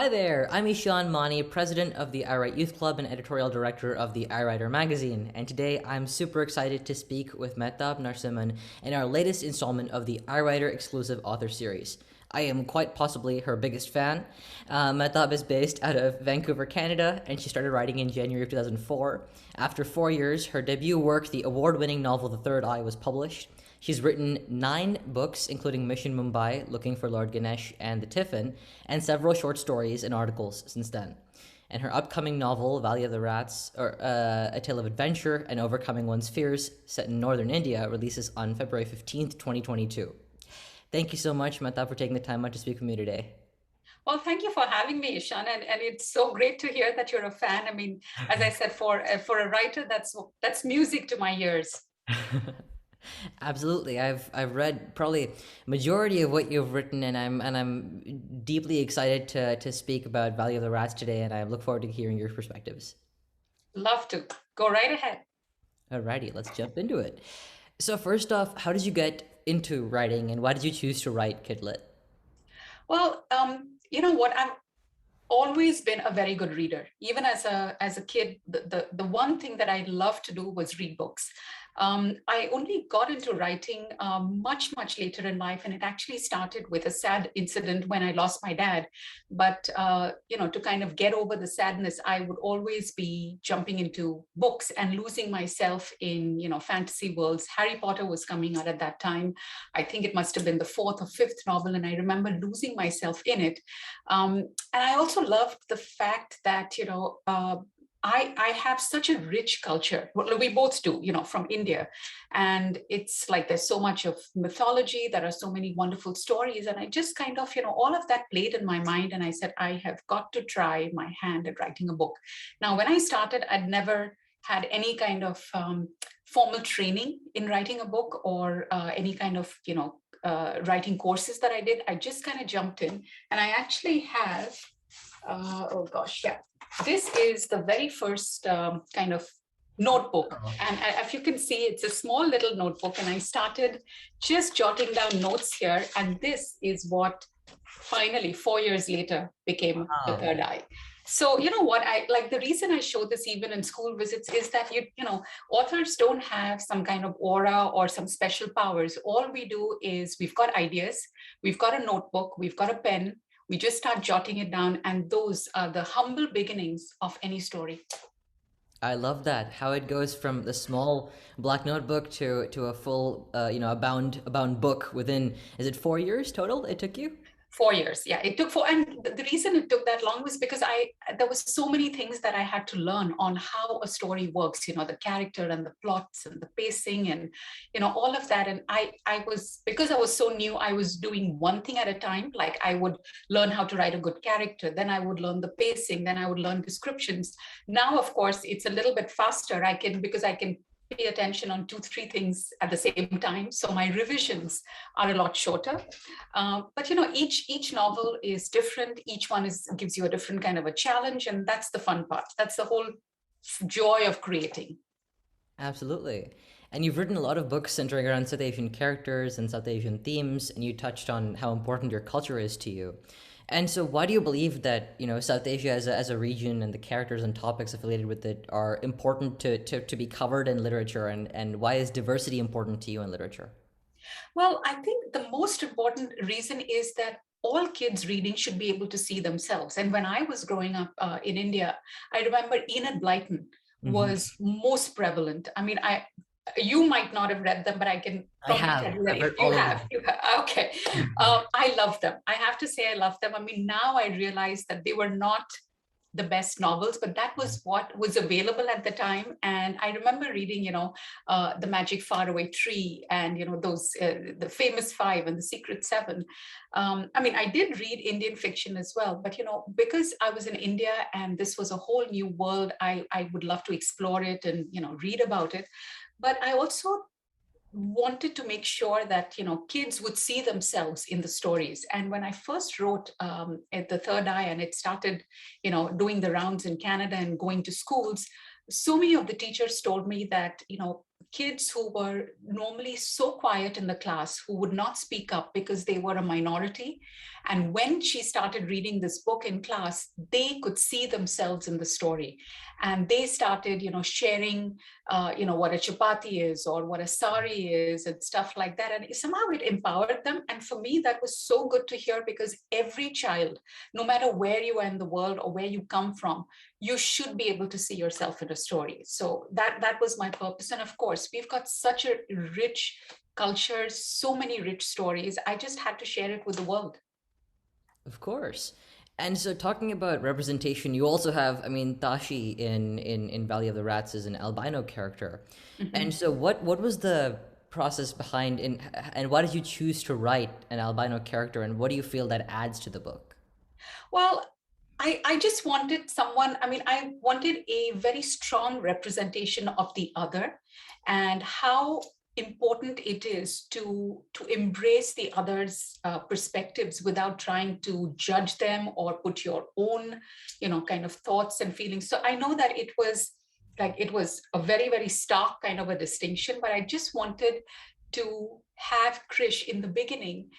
Hi there, I'm Eshaan Mani, president of the iWRITE Youth Club and editorial director of the iWriter magazine, and today I'm super excited to speak with Mahtab Narsimhan in our latest installment of the iWriter exclusive author series. I am quite possibly her biggest fan. Mahtab is based out of Vancouver, Canada, and she started writing in January of 2004. After 4 years, her debut work, the award-winning novel The Third Eye, was published. She's written 9 books, including Mission Mumbai, Looking for Lord Ganesh, and The Tiffin, and several short stories and articles since then. And her upcoming novel, Valley of the Rats, or A Tale of Adventure and Overcoming One's Fears, set in northern India, releases on February 15th, 2022. Thank you so much, Mata, for taking the time out to speak with me today. Well, thank you for having me, Eshaan, and it's so great to hear that you're a fan. I mean, as I said, for a writer, that's music to my ears. Absolutely. I've read probably majority of what you've written, and I'm deeply excited to speak about Valley of the Rats today, and I look forward to hearing your perspectives. Love to. Go right ahead. Alrighty, let's jump into it. So first off, how did you get into writing, and why did you choose to write Kidlit? Well, you know what? I've always been a very good reader. Even as a kid, the one thing that I loved to do was read books. I only got into writing much later in life, and it actually started with a sad incident when I lost my dad. But to kind of get over the sadness, I would always be jumping into books and losing myself in fantasy worlds. Harry Potter was coming out at that time. I think it must have been the fourth or fifth novel, and I remember losing myself in it. And I also loved the fact that I have such a rich culture. Well, we both do, from India. And it's like there's so much of mythology, there are so many wonderful stories. And I just kind of, all of that played in my mind. And I said, I have got to try my hand at writing a book. Now, when I started, I'd never had any kind of formal training in writing a book or any kind of, writing courses that I did. I just kind of jumped in. And I actually have, oh gosh, yeah. This is the very first kind of notebook. Oh, And if you can see, it's a small little notebook. And I started just jotting down notes here. And this is what finally, 4 years later, became The wow. Third Eye. So, you know what, I like the reason I show this even in school visits is that, authors don't have some kind of aura or some special powers. All we do is we've got ideas, we've got a notebook, we've got a pen, we just start jotting it down. And those are the humble beginnings of any story. I love that. How it goes from the small black notebook to a full, a bound book within, is it 4 years total it took you? 4 years, yeah, it took four. And the reason it took that long was because there was so many things that I had to learn on how a story works, the character and the plots and the pacing and all of that. And I was, because I was so new, I was doing one thing at a time. Like I would learn how to write a good character, then I would learn the pacing, then I would learn descriptions. Now, of course, it's a little bit faster. Because I can pay attention on 2 3 things at the same time, so my revisions are a lot shorter. But each novel is different. Each one gives you a different kind of a challenge, and that's the fun part. That's the whole joy of creating. Absolutely. And you've written a lot of books centering around South Asian characters and South Asian themes, and you touched on how important your culture is to you. And so, why do you believe that South Asia as a region and the characters and topics affiliated with it are important to be covered in literature, and why is diversity important to you in literature? Well, I think the most important reason is that all kids reading should be able to see themselves. And when I was growing up in India, I remember Enid Blyton Hmm. was most prevalent. I mean, you might not have read them, but I can I probably tell have. you that I've if read you all of have, them. okay. I love them. I have to say I love them. I mean, now I realize that they were not the best novels, but that was what was available at the time. And I remember reading, The Magic Faraway Tree, and those the famous five and the Secret Seven. I mean, I did read Indian fiction as well, but because I was in India and this was a whole new world, I would love to explore it and read about it. But I also wanted to make sure that kids would see themselves in the stories. And when I first wrote at The Third Eye, and it started doing the rounds in Canada and going to schools, so many of the teachers told me that kids who were normally so quiet in the class, who would not speak up because they were a minority. And when she started reading this book in class, they could see themselves in the story. And they started, sharing, what a chapati is or what a sari is and stuff like that. And somehow it empowered them. And for me, that was so good to hear, because every child, no matter where you are in the world or where you come from, you should be able to see yourself in a story. So that was my purpose. And of course, we've got such a rich culture, so many rich stories. I just had to share it with the world. Of course. And so, talking about representation, you also have, I mean, Tashi in Valley of the Rats is an albino character. And Mhm. so, what was the process behind, and why did you choose to write an albino character, and what do you feel that adds to the book? Well, I just wanted someone, I mean, I wanted a very strong representation of the other, and how important it is to embrace the other's perspectives without trying to judge them or put your own, kind of thoughts and feelings. So I know that it was a very, very stark kind of a distinction, but I just wanted to have Krish in the beginning,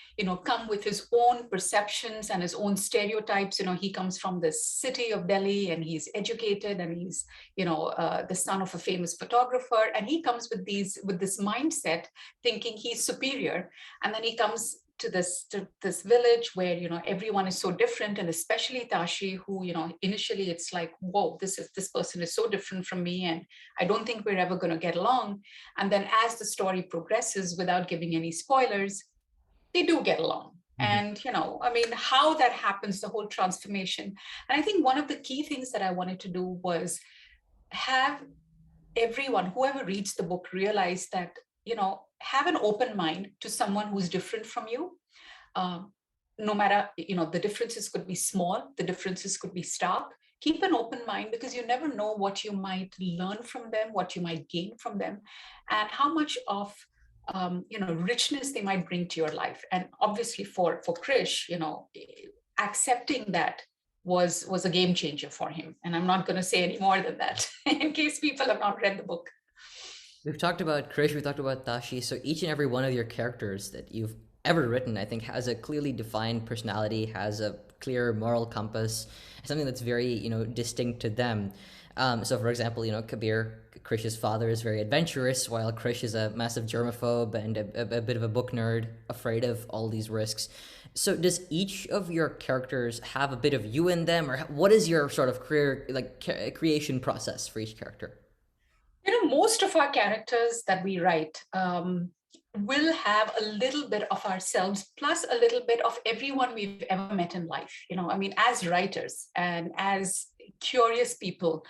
come with his own perceptions and his own stereotypes. He comes from the city of Delhi, and he's educated, and he's, the son of a famous photographer, and he comes with this mindset, thinking he's superior. And then he comes to this village where everyone is so different, and especially Tashi, who initially it's like, whoa, this person is so different from me, and I don't think we're ever going to get along. And then as the story progresses, without giving any spoilers, they do get along. Mhm. And I mean, how that happens, the whole transformation. And I think one of the key things that I wanted to do was have everyone, whoever reads the book, realize that, have an open mind to someone who's different from you. um, no matter, the differences could be small, the differences could be stark. Keep an open mind, because you never know what you might learn from them, what you might gain from them, and how much of richness they might bring to your life. And obviously for Krish, accepting that was a game changer for him. And I'm not going to say any more than that in case people have not read the book. We've talked about Krish, we've talked about Tashi. So each and every one of your characters that you've ever written, I think, has a clearly defined personality, has a clear moral compass, something that's very, distinct to them. So, for example, Kabir, Krish's father, is very adventurous, while Krish is a massive germaphobe and a bit of a book nerd, afraid of all these risks. So, does each of your characters have a bit of you in them, or what is your sort of career, like creation process for each character? Most of our characters that we write will have a little bit of ourselves, plus a little bit of everyone we've ever met in life. I mean, as writers and as curious people,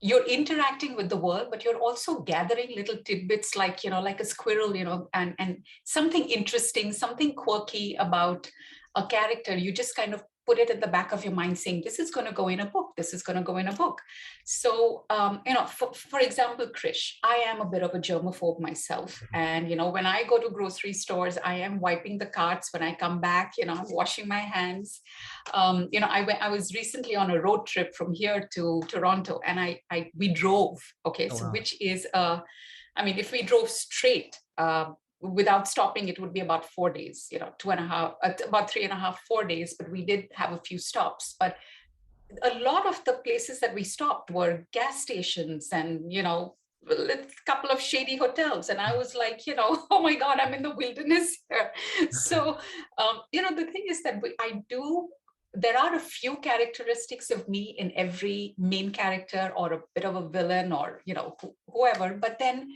you're interacting with the world, but you're also gathering little tidbits, like a squirrel, and something interesting, something quirky about a character. You just kind of put it at the back of your mind, saying, this is going to go in a book, this is going to go in a book. So for example, Krish, I am a bit of a germaphobe myself, and when I go to grocery stores, I am wiping the carts. When I come back, I'm washing my hands. I was recently on a road trip from here to Toronto, and we drove. Okay, Oh so wow. which is I mean, if we drove straight without stopping, it would be about 4 days, 2.5, about 3.5, 4 days. But we did have a few stops. But a lot of the places that we stopped were gas stations, and a couple of shady hotels. And I was like, oh my God, I'm in the wilderness here. So the thing is that there are a few characteristics of me in every main character, or a bit of a villain, or whoever. But then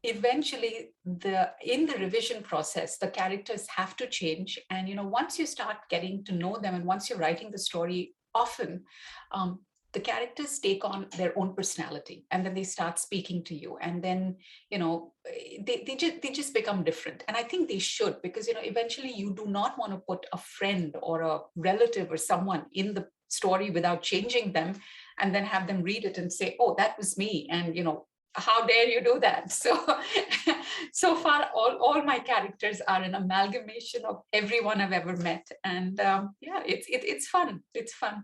eventually, in the revision process, the characters have to change. And once you start getting to know them, and once you're writing the story, often um, the characters take on their own personality, and then they start speaking to you. And then they just become different. And I think they should, because eventually you do not want to put a friend or a relative or someone in the story without changing them, and then have them read it and say, oh, that was me. And how dare you do that? So so far, all my characters are an amalgamation of everyone I've ever met. And yeah, it's fun. It's fun.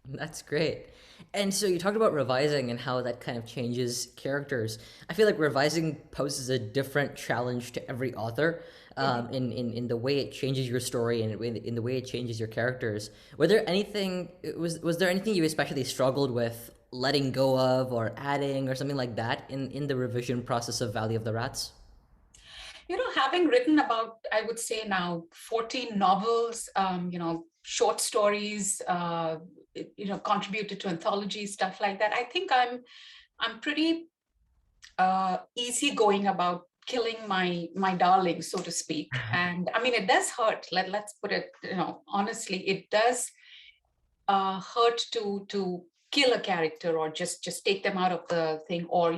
That's great. And so you talked about revising and how that kind of changes characters. I feel like revising poses a different challenge to every author, Mhm. in the way it changes your story and in the way it changes your characters. Were there anything was there anything you especially struggled with letting go of or adding or something like that in the revision process of Valley of the Rats? Having written about, I would say now 14 novels, short stories, contributed to anthologies, stuff like that. I think I'm pretty easygoing about killing my darling, so to speak. And I mean, it does hurt. Let's put it, honestly, it does hurt to kill a character or just take them out of the thing, or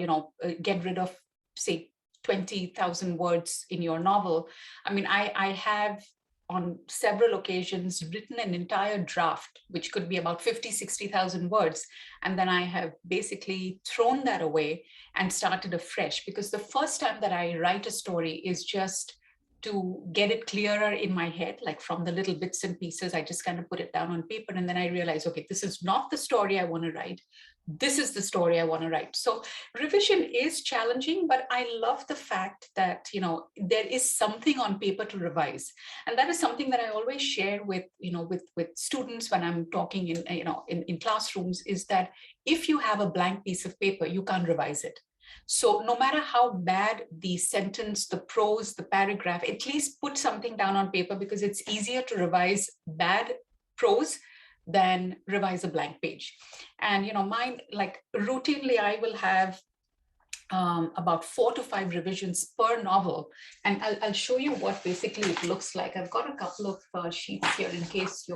get rid of, say, 20,000 words in your novel. I mean, I have on several occasions written an entire draft which could be about 50, 60,000 words, and then I have basically thrown that away and started afresh, because the first time that I write a story is just to get it clearer in my head, like from the little bits and pieces. I just kind of put it down on paper, and then I realize, okay, this is not the story I want to write. This is the story I want to write. So revision is challenging, but I love the fact that, there is something on paper to revise. And that is something that I always share with students when I'm talking in classrooms, is that if you have a blank piece of paper, you can't revise it. So no matter how bad the sentence, the prose, the paragraph, at least put something down on paper, because it's easier to revise bad prose than revise a blank page. And mine, like routinely, I will have about 4 to 5 revisions per novel. And I'll show you what basically it looks like. I've got a couple of sheets here in case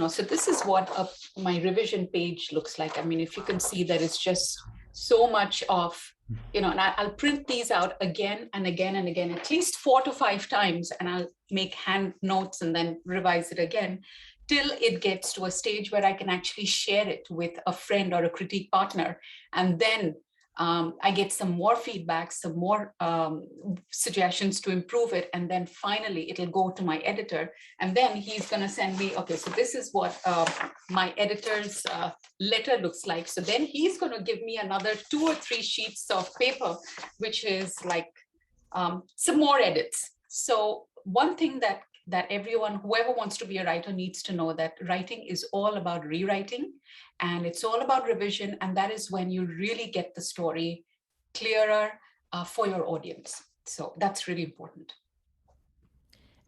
so this is what my revision page looks like. I mean, if you can see that it's just so much of, and I'll print these out again and again and again, at least 4 to 5 times, and I'll make hand notes and then revise it again till it gets to a stage where I can actually share it with a friend or a critique partner. And then I get some more feedback, some more suggestions to improve it. And then finally, it'll go to my editor. And then he's going to send me, okay, so this is what my editor's letter looks like. So then he's going to give me another 2 or 3 sheets of paper, which is like some more edits. So one thing that everyone, whoever wants to be a writer, needs to know, that writing is all about rewriting, and it's all about revision. And that is when you really get the story clearer for your audience. So that's really important.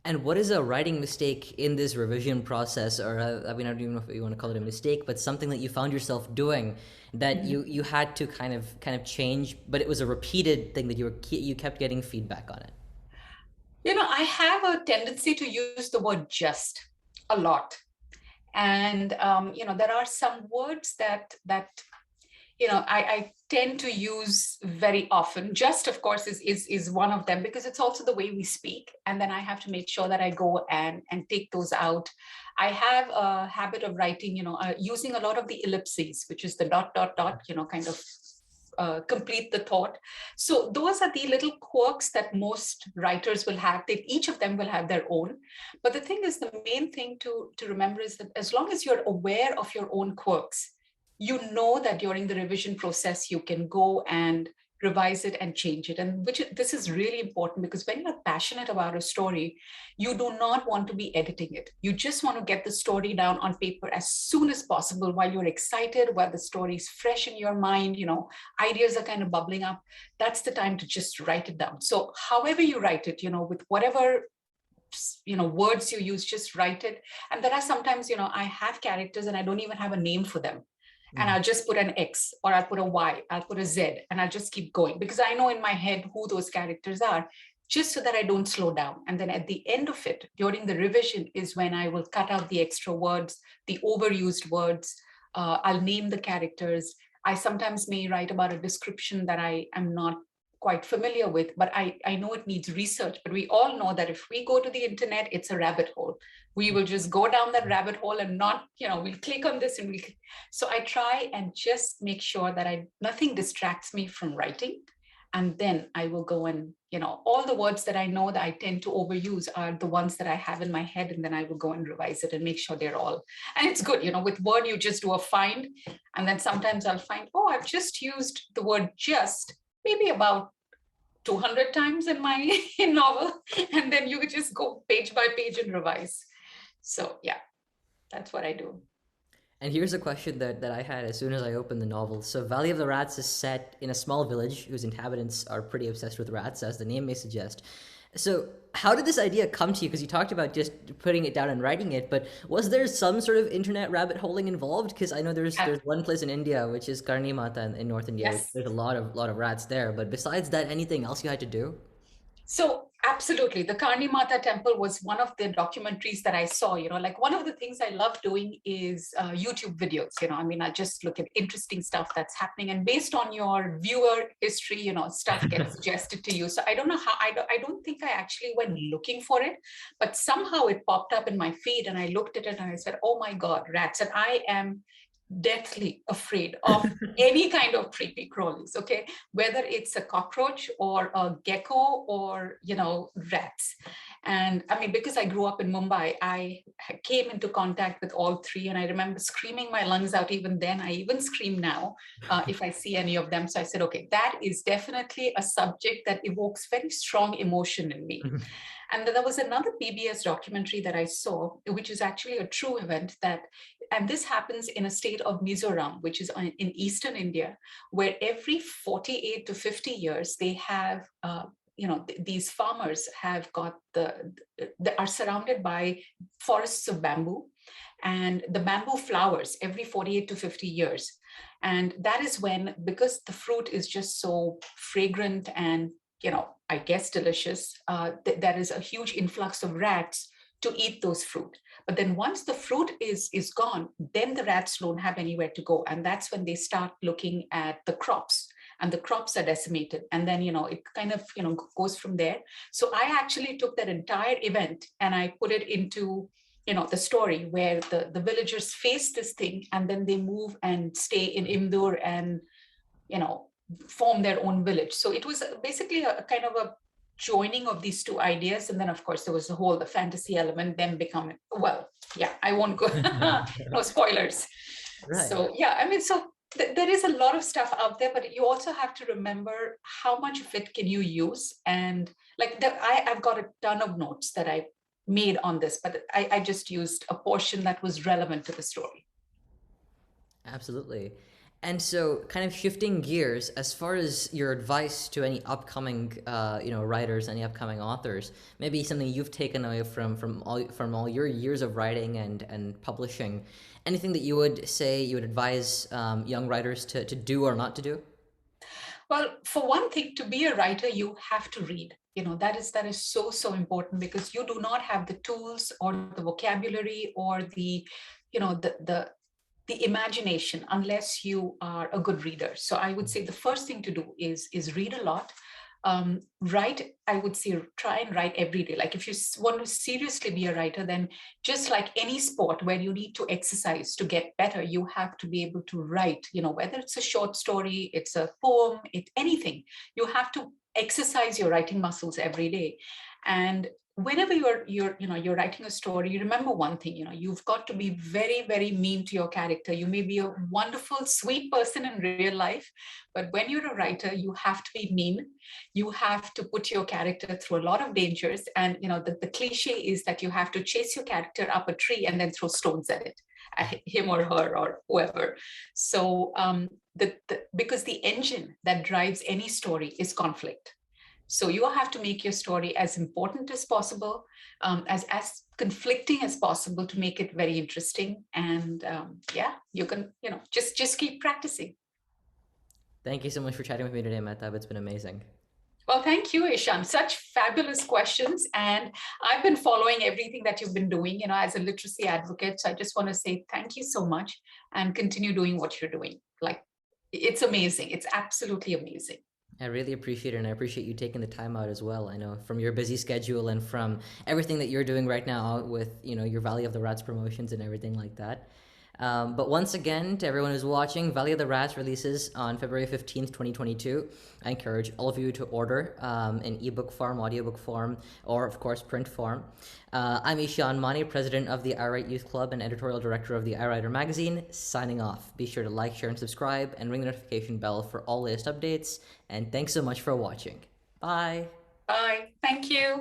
And what is a writing mistake in this revision process, or I mean, I don't even know if you want to call it a mistake, but something that you found yourself doing that Mhm. you had to kind of change, but it was a repeated thing that you kept getting feedback on it. I have a tendency to use the word just a lot. And there are some words that I tend to use very often. Just, of course, is one of them, because it's also the way we speak. And then I have to make sure that I go and take those out. I have a habit of writing, using a lot of the ellipses, which is the dot, dot, dot, kind of complete the thought. So those are the little quirks that most writers will have. Each of them will have their own. But the thing is, the main thing to remember is that as long as you're aware of your own quirks, you know that during the revision process, you can go and revise it and change it. And this is really important, because when you're passionate about a story, you do not want to be editing it. You just want to get the story down on paper as soon as possible, while you're excited, while the story is fresh in your mind, ideas are kind of bubbling up. That's the time to just write it down. So however you write it, with whatever words you use, just write it. And there are sometimes, I have characters and I don't even have a name for them, and Mm. I'll just put an X, or I'll put a Y, I'll put a Z, and I'll just keep going, because I know in my head who those characters are, just so that I don't slow down. And then at the end of it, during the revision, is when I will cut out the extra words, the overused words. I'll name the characters. I sometimes may write about a description that I am not quite familiar with, but I know it needs research. But we all know that if we go to the internet, it's a rabbit hole. We will just go down that rabbit hole and not, we'll click on this and so I try and just make sure that nothing distracts me from writing. and then I will go and, all the words that I know that I tend to overuse are the ones that I have in my head, and then I will go and revise it and make sure they're all, and it's good, with Word, you just do a find, and then sometimes I'll find, oh, I've just used the word just maybe about 200 times in my novel, and then you just go page by page and revise. So yeah, that's what I do. And here's a question that I had as soon as I opened the novel. So, Valley of the Rats is set in a small village whose inhabitants are pretty obsessed with rats, as the name may suggest. So, how did this idea come to you? Because you talked about just putting it down and writing it, but was there some sort of internet rabbit holing involved? Because I know there's one place in India, which is Karni Mata in North India, which Yes. there's a lot of rats there. But besides that, anything else you had to do? So absolutely, the Karni Mata temple was one of the documentaries that I saw. Like one of the things I love doing is YouTube videos. I mean, I just look at interesting stuff that's happening, and based on your viewer history, stuff gets suggested to you. So I don't know how. I don't think I actually went looking for it, but somehow it popped up in my feed, and I looked at it and I said, "Oh my God, rats!" And I am deathly afraid of any kind of creepy crawlies, okay, whether it's a cockroach or a gecko or rats. And I mean, because I grew up in Mumbai, I came into contact with all three, and I remember screaming my lungs out. Even then, I even scream now if I see any of them. So I said, okay, that is definitely a subject that evokes very strong emotion in me. And there was another PBS documentary that I saw, which is actually a true event, and this happens in a state of Mizoram, which is in eastern India, where every 48 to 50 years, they have, these farmers have got they are surrounded by forests of bamboo, and the bamboo flowers every 48 to 50 years. And that is when, because the fruit is just so fragrant and I guess delicious, there is a huge influx of rats to eat those fruit. But then once the fruit is gone, then the rats don't have anywhere to go, and that's when they start looking at the crops, and the crops are decimated, and then it kind of goes from there. So I actually took that entire event and I put it into the story, where the villagers face this thing, and then they move and stay in Imdur and form their own village. So it was basically a kind of a joining of these two ideas. And then of course there was the fantasy element, then becoming, well, yeah, I won't go, no spoilers. Right. So yeah, I mean, so there is a lot of stuff out there, but you also have to remember how much of it can you use. And like I've got a ton of notes that I made on this, but I just used a portion that was relevant to the story. Absolutely. And so, kind of shifting gears, as far as your advice to any upcoming, writers, any upcoming authors, maybe something you've taken away from all your years of writing and publishing, anything that you would say you would advise young writers to do or not to do? Well, for one thing, to be a writer, you have to read. That is so important, because you do not have the tools or the vocabulary or the imagination unless you are a good reader. So I would say the first thing to do is read a lot. Write, I would say, try and write every day. Like if you want to seriously be a writer, then just like any sport where you need to exercise to get better, you have to be able to write, whether it's a short story, it's a poem, it's anything. You have to exercise your writing muscles every day. And whenever you're writing a story, you remember one thing, you've got to be very, very mean to your character. You may be a wonderful, sweet person in real life, but when you're a writer, you have to be mean. You have to put your character through a lot of dangers. And the cliche is that you have to chase your character up a tree and then throw stones at it, at him or her or whoever. So because the engine that drives any story is conflict. So you have to make your story as important as possible, as conflicting as possible, to make it very interesting. And yeah, you can just keep practicing. Thank you so much for chatting with me today, Mahtab. It's been amazing. Well, thank you, Eshaan. Such fabulous questions. And I've been following everything that you've been doing, as a literacy advocate. So I just want to say thank you so much, and continue doing what you're doing. Like, it's amazing. It's absolutely amazing. I really appreciate it, and I appreciate you taking the time out as well. I know from your busy schedule and from everything that you're doing right now with your Valley of the Rats promotions and everything like that. But once again, to everyone who's watching, Valley of the Rats releases on February 15th, 2022. I encourage all of you to order in ebook form, audiobook form, or of course print form. I'm Eshaan Mani, president of the iWRITE Youth Club and editorial director of the iWriter magazine, signing off. Be sure to like, share, and subscribe, and ring the notification bell for all latest updates. And thanks so much for watching. Bye. Bye. Thank you.